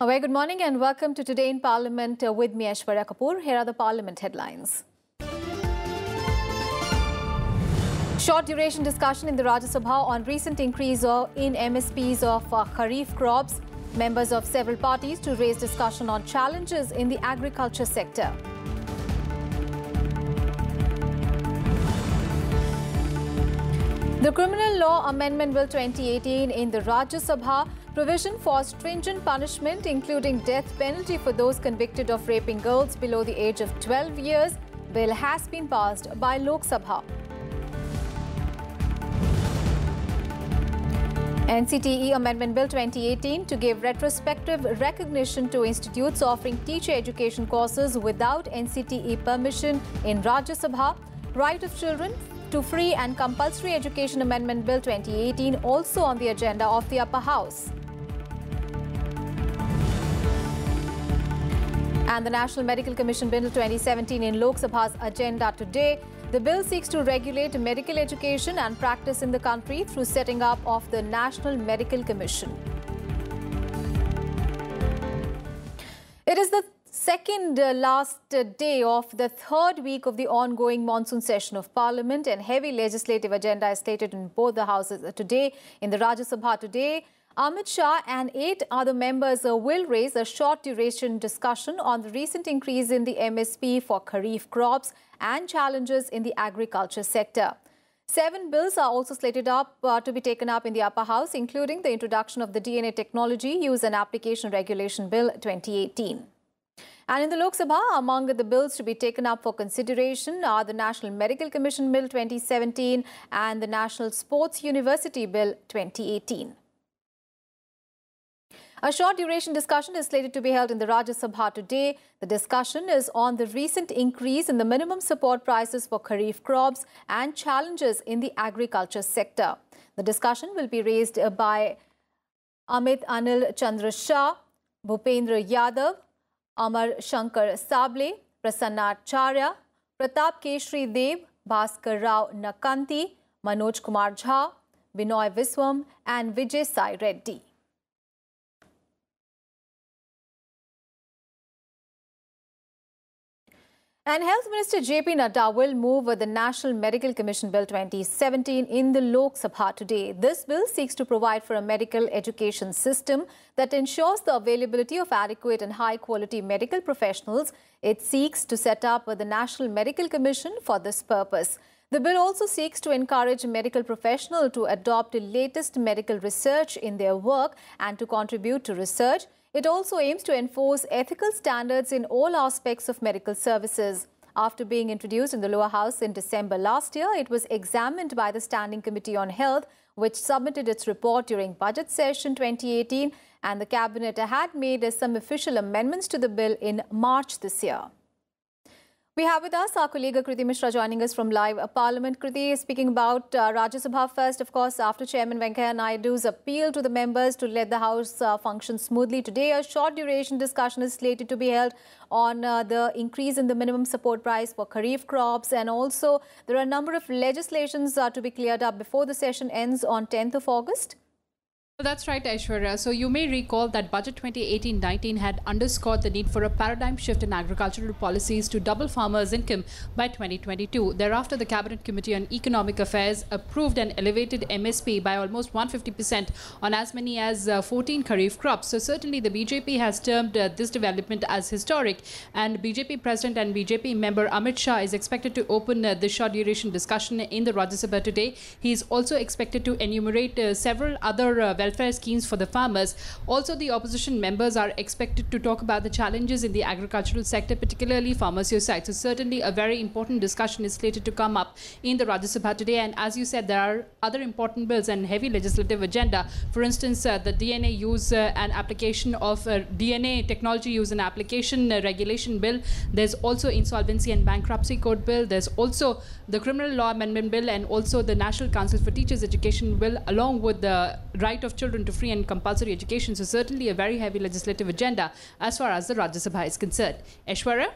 A very good morning and welcome to Today in Parliament with me, Aishwarya Kapoor. Here are the Parliament headlines. Short duration discussion in the Rajya Sabha on recent increase in MSPs of Kharif crops. Members of several parties to raise discussion on challenges in the agriculture sector. The Criminal Law Amendment Bill 2018 in the Rajya Sabha, provision for stringent punishment including death penalty for those convicted of raping girls below the age of 12 years. Bill has been passed by Lok Sabha. NCTE Amendment Bill 2018 to give retrospective recognition to institutes offering teacher education courses without NCTE permission in Rajya Sabha. Right of children to free and compulsory education Amendment Bill 2018 also on the agenda of the Upper House. And the National Medical Commission Bill 2017 in Lok Sabha's agenda today. The bill seeks to regulate medical education and practice in the country through setting up of the National Medical Commission. It is the second last day of the third week of the ongoing monsoon session of Parliament, and heavy legislative agenda is slated in both the houses today. In the Rajya Sabha today, Amit Shah and 8 other members will raise a short duration discussion on the recent increase in the MSP for Kharif crops and challenges in the agriculture sector. 7 bills are also slated up to be taken up in the Upper House, including the introduction of the DNA Technology Use and Application Regulation Bill 2018. And in the Lok Sabha, among the bills to be taken up for consideration are the National Medical Commission Bill 2017 and the National Sports University Bill 2018. A short duration discussion is slated to be held in the Rajya Sabha today. The discussion is on the recent increase in the minimum support prices for Kharif crops and challenges in the agriculture sector. The discussion will be raised by Amit Anil Chandra Shah, Bhupendra Yadav, Amar Shankar Sable, Prasanna Acharya, Pratap Keshri Dev, Bhaskar Rao Nakanti, Manoj Kumar Jha, Binoy Viswam and Vijay Sai Reddy. And Health Minister J.P. Nadda will move the National Medical Commission Bill 2017 in the Lok Sabha today. This bill seeks to provide for a medical education system that ensures the availability of adequate and high-quality medical professionals. It seeks to set up the National Medical Commission for this purpose. The bill also seeks to encourage medical professionals to adopt the latest medical research in their work and to contribute to research. It also aims to enforce ethical standards in all aspects of medical services. After being introduced in the lower house in December last year, it was examined by the Standing Committee on Health, which submitted its report during Budget Session 2018, and the Cabinet had made some official amendments to the bill in March this year. We have with us our colleague Kriti Mishra joining us from live Parliament. Kriti, speaking about Rajya Sabha first, of course, after Chairman Venkaiah Naidu's appeal to the members to let the House function smoothly. Today, a short duration discussion is slated to be held on the increase in the minimum support price for Kharif crops, and also there are a number of legislations to be cleared up before the session ends on 10th of August. That's right, Aishwarya. So you may recall that Budget 2018-19 had underscored the need for a paradigm shift in agricultural policies to double farmers' income by 2022. Thereafter, the Cabinet Committee on Economic Affairs approved an elevated MSP by almost 150% on as many as 14 Kharif crops. So certainly the BJP has termed this development as historic, and BJP President and BJP member Amit Shah is expected to open the short duration discussion in the Rajya Sabha today. He is also expected to enumerate several other welfare schemes for the farmers. Also, the opposition members are expected to talk about the challenges in the agricultural sector, particularly farmer suicide. So certainly a very important discussion is slated to come up in the Rajya Sabha today. And as you said, there are other important bills and heavy legislative agenda. For instance, the DNA use and application of DNA technology use and application regulation bill. There's also insolvency and bankruptcy code bill. There's also the criminal law amendment bill, and also the National Council for Teachers Education bill, along with the right of children to free and compulsory education. So certainly a very heavy legislative agenda as far as the Rajya Sabha is concerned. Aishwarya?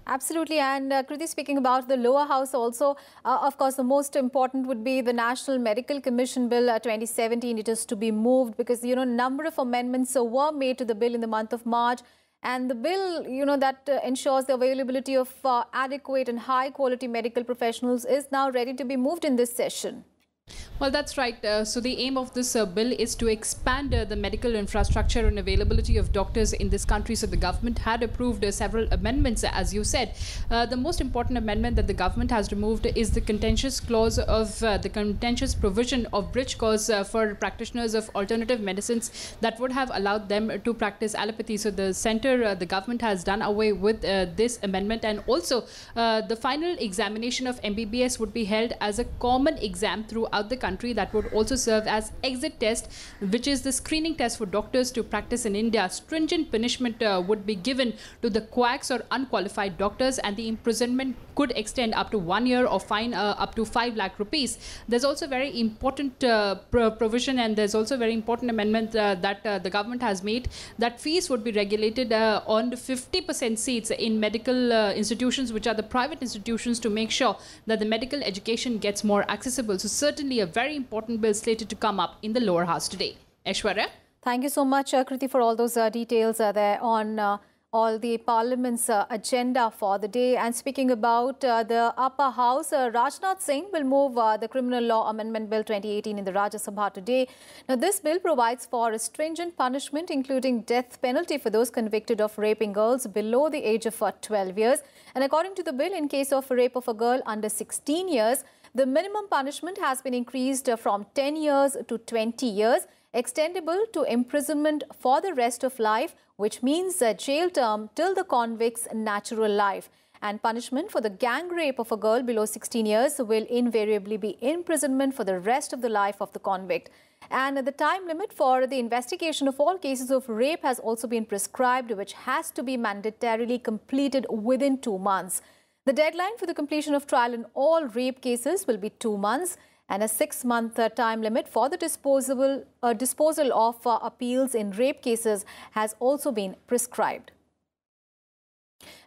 Absolutely. And Kriti, speaking about the lower house also, of course, the most important would be the National Medical Commission Bill 2017. It is to be moved because, number of amendments were made to the bill in the month of March. And the bill, that ensures the availability of adequate and high quality medical professionals is now ready to be moved in this session. Well, that's right. So the aim of this bill is to expand the medical infrastructure and availability of doctors in this country. So the government had approved several amendments, as you said. The most important amendment that the government has removed is the contentious clause of the contentious provision of bridge course for practitioners of alternative medicines that would have allowed them to practice allopathy. So the government has done away with this amendment, and also the final examination of MBBS would be held as a common exam throughout the country. That would also serve as exit test, which is the screening test for doctors to practice in India. Stringent punishment would be given to the quacks or unqualified doctors, and the imprisonment could extend up to 1 year or fine up to 5 lakh rupees. There's also very important provision, and there's also very important amendment that the government has made, that fees would be regulated on 50% seats in medical institutions, which are the private institutions, to make sure that the medical education gets more accessible. So certainly a very important bill slated to come up in the lower house today. Aishwarya? Thank you so much, Kriti, for all those details there on all the Parliament's agenda for the day. And speaking about the upper house, Rajnath Singh will move the Criminal Law Amendment Bill 2018 in the Rajya Sabha today. Now, this bill provides for a stringent punishment, including death penalty for those convicted of raping girls below the age of 12 years. And according to the bill, in case of rape of a girl under 16 years, the minimum punishment has been increased from 10 years to 20 years, extendable to imprisonment for the rest of life, which means a jail term till the convict's natural life. And punishment for the gang rape of a girl below 16 years will invariably be imprisonment for the rest of the life of the convict. And the time limit for the investigation of all cases of rape has also been prescribed, which has to be mandatorily completed within 2 months. The deadline for the completion of trial in all rape cases will be 2 months, and a 6-month time limit for the disposal of appeals in rape cases has also been prescribed.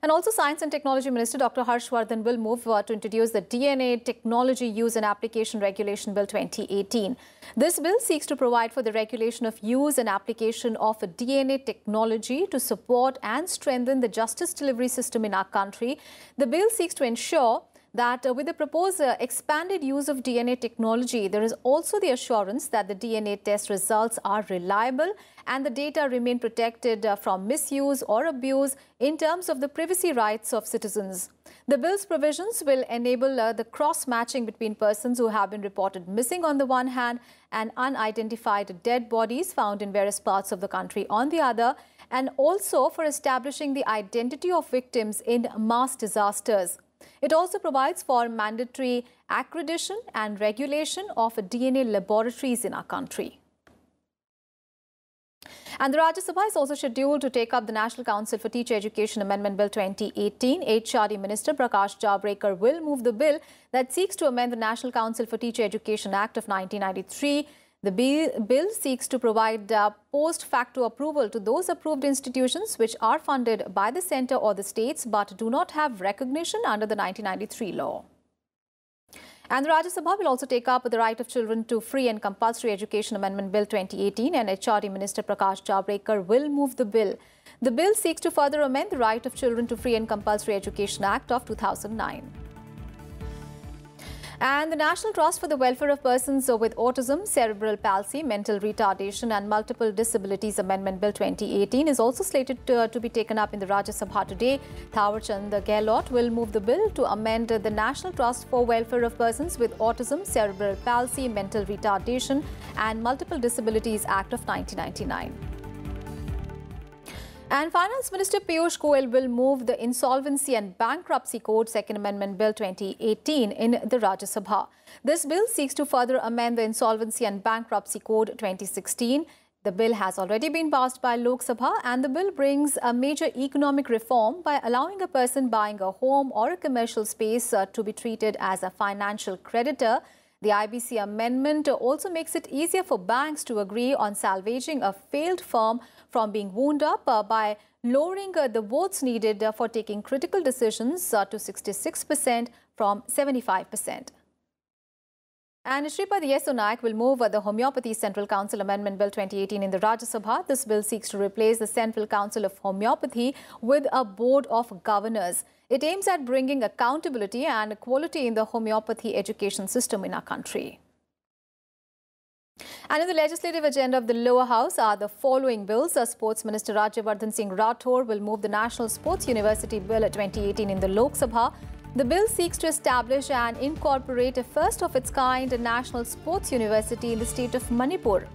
And also, Science and Technology Minister Dr. Harshvardhan will move to introduce the DNA Technology Use and Application Regulation Bill 2018. This bill seeks to provide for the regulation of use and application of DNA technology to support and strengthen the justice delivery system in our country. The bill seeks to ensure that with the proposed expanded use of DNA technology, there is also the assurance that the DNA test results are reliable and the data remain protected from misuse or abuse in terms of the privacy rights of citizens. The bill's provisions will enable the cross-matching between persons who have been reported missing on the one hand and unidentified dead bodies found in various parts of the country on the other, and also for establishing the identity of victims in mass disasters. It also provides for mandatory accreditation and regulation of DNA laboratories in our country. And the Rajya Sabha is also scheduled to take up the National Council for Teacher Education Amendment Bill 2018. HRD Minister Prakash Javadekar will move the bill that seeks to amend the National Council for Teacher Education Act of 1993. The bill seeks to provide post facto approval to those approved institutions which are funded by the centre or the states but do not have recognition under the 1993 law. And the Rajya Sabha will also take up the Right of Children to Free and Compulsory Education Amendment Bill 2018, and HRD Minister Prakash Javadekar will move the bill. The bill seeks to further amend the Right of Children to Free and Compulsory Education Act of 2009. And the National Trust for the Welfare of Persons with Autism, Cerebral Palsy, Mental Retardation and Multiple Disabilities Amendment Bill 2018 is also slated to be taken up in the Rajya Sabha today. Thawar Chand Gehlot will move the bill to amend the National Trust for Welfare of Persons with Autism, Cerebral Palsy, Mental Retardation and Multiple Disabilities Act of 1999. And Finance Minister Piyush Goyal will move the Insolvency and Bankruptcy Code Second Amendment Bill 2018 in the Rajya Sabha. This bill seeks to further amend the Insolvency and Bankruptcy Code 2016. The bill has already been passed by Lok Sabha, and the bill brings a major economic reform by allowing a person buying a home or a commercial space to be treated as a financial creditor. The IBC amendment also makes it easier for banks to agree on salvaging a failed firm from being wound up by lowering the votes needed for taking critical decisions to 66% from 75%. And Shripad Yeso Naik will move the Homeopathy Central Council Amendment Bill 2018 in the Rajya Sabha. This bill seeks to replace the Central Council of Homeopathy with a board of governors. It aims at bringing accountability and equality in the homeopathy education system in our country. And in the legislative agenda of the lower house are the following bills. Sports Minister Rajya Singh Rathore will move the National Sports University Bill 2018 in the Lok Sabha. The bill seeks to establish and incorporate a first-of-its-kind National Sports University in the state of Manipur.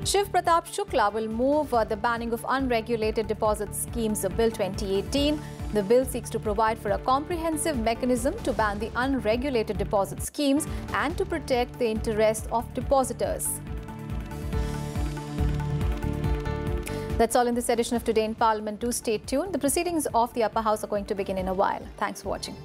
Shiv Pratap Shukla will move the banning of unregulated deposit schemes Bill 2018. The bill seeks to provide for a comprehensive mechanism to ban the unregulated deposit schemes and to protect the interests of depositors. That's all in this edition of Today in Parliament. Do stay tuned. The proceedings of the Upper House are going to begin in a while. Thanks for watching.